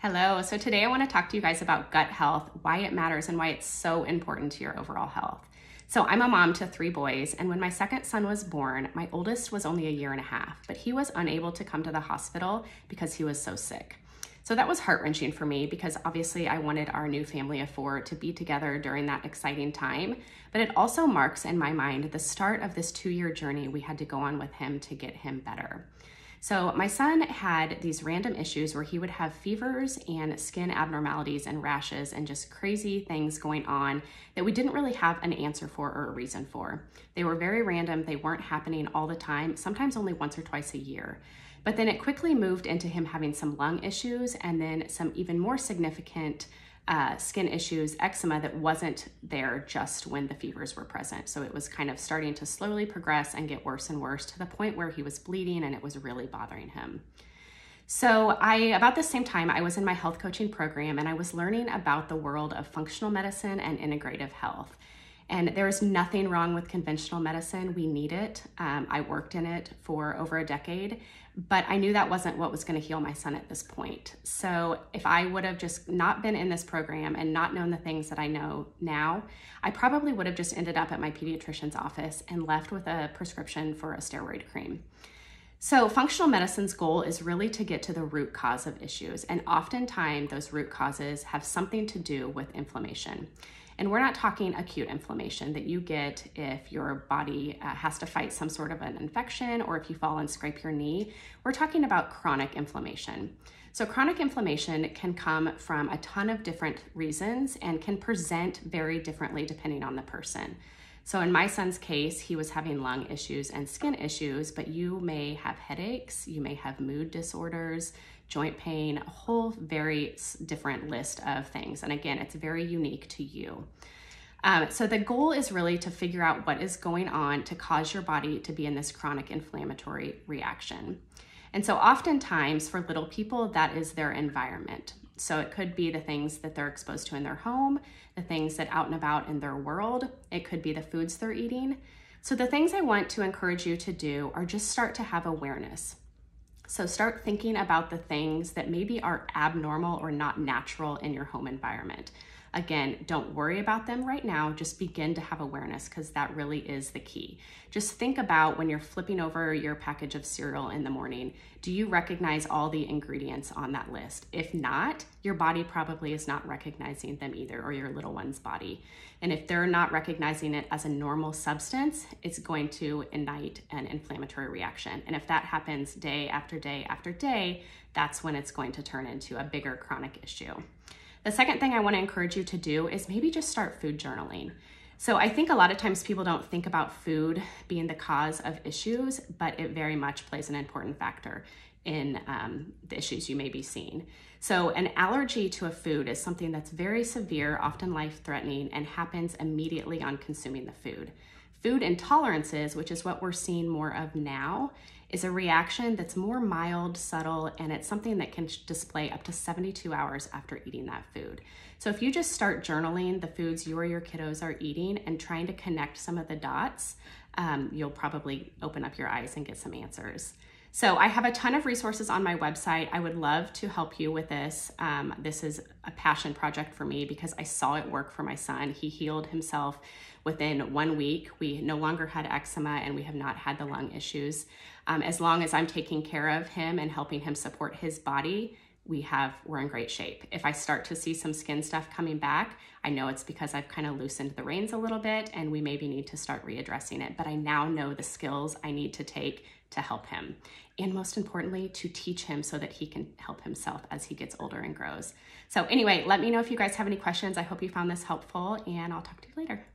Hello, so today I want to talk to you guys about gut health, why it matters, and why it's so important to your overall health. So I'm a mom to 3 boys, and when my second son was born, my oldest was only a year and a half, but he was unable to come to the hospital because he was so sick. So that was heart-wrenching for me because obviously I wanted our new family of 4 to be together during that exciting time, but it also marks in my mind the start of this 2-year journey we had to go on with him to get him better. So my son had these random issues where he would have fevers and skin abnormalities and rashes and just crazy things going on that we didn't really have an answer for or a reason for. They were very random. They weren't happening all the time, sometimes only once or twice a year. But then it quickly moved into him having some lung issues and then some even more significant skin issues, eczema that wasn't there just when the fevers were present. So it was kind of starting to slowly progress and get worse and worse to the point where he was bleeding and it was really bothering him. So about the same time, I was in my health coaching program and I was learning about the world of functional medicine and integrative health. And there is nothing wrong with conventional medicine. We need it. I worked in it for over a decade, but I knew that wasn't what was going to heal my son at this point. So if I would have just not been in this program and not known the things that I know now, I probably would have just ended up at my pediatrician's office and left with a prescription for a steroid cream. So functional medicine's goal is really to get to the root cause of issues. And oftentimes those root causes have something to do with inflammation. And we're not talking acute inflammation that you get if your body has to fight some sort of an infection or if you fall and scrape your knee. We're talking about chronic inflammation. So chronic inflammation can come from a ton of different reasons and can present very differently depending on the person. So in my son's case, he was having lung issues and skin issues, but you may have headaches, you may have mood disorders, joint pain, a whole very different list of things. And again, it's very unique to you. So the goal is really to figure out what is going on to cause your body to be in this chronic inflammatory reaction. And so oftentimes for little people, that is their environment. So it could be the things that they're exposed to in their home, the things that out and about in their world. It could be the foods they're eating. So the things I want to encourage you to do are just start to have awareness. So start thinking about the things that maybe are abnormal or not natural in your home environment. Again, don't worry about them right now. Just begin to have awareness because that really is the key. Just think about when you're flipping over your package of cereal in the morning, do you recognize all the ingredients on that list? If not, your body probably is not recognizing them either, or your little one's body. And if they're not recognizing it as a normal substance, it's going to ignite an inflammatory reaction. And if that happens day after day after day, that's when it's going to turn into a bigger chronic issue. The second thing I want to encourage you to do is maybe just start food journaling. So I think a lot of times people don't think about food being the cause of issues, but it very much plays an important factor in the issues you may be seeing. So an allergy to a food is something that's very severe, often life-threatening, and happens immediately on consuming the food. Food intolerances, which is what we're seeing more of now, is a reaction that's more mild, subtle, and it's something that can display up to 72 hours after eating that food. So if you just start journaling the foods you or your kiddos are eating and trying to connect some of the dots, you'll probably open up your eyes and get some answers. So I have a ton of resources on my website. I would love to help you with this. This is a passion project for me because I saw it work for my son. He healed himself within 1 week. We no longer had eczema and we have not had the lung issues. As long as I'm taking care of him and helping him support his body, we're in great shape. If I start to see some skin stuff coming back, I know it's because I've kind of loosened the reins a little bit and we maybe need to start readdressing it. But I now know the skills I need to take to help him. And most importantly, to teach him so that he can help himself as he gets older and grows. So anyway, let me know if you guys have any questions. I hope you found this helpful and I'll talk to you later.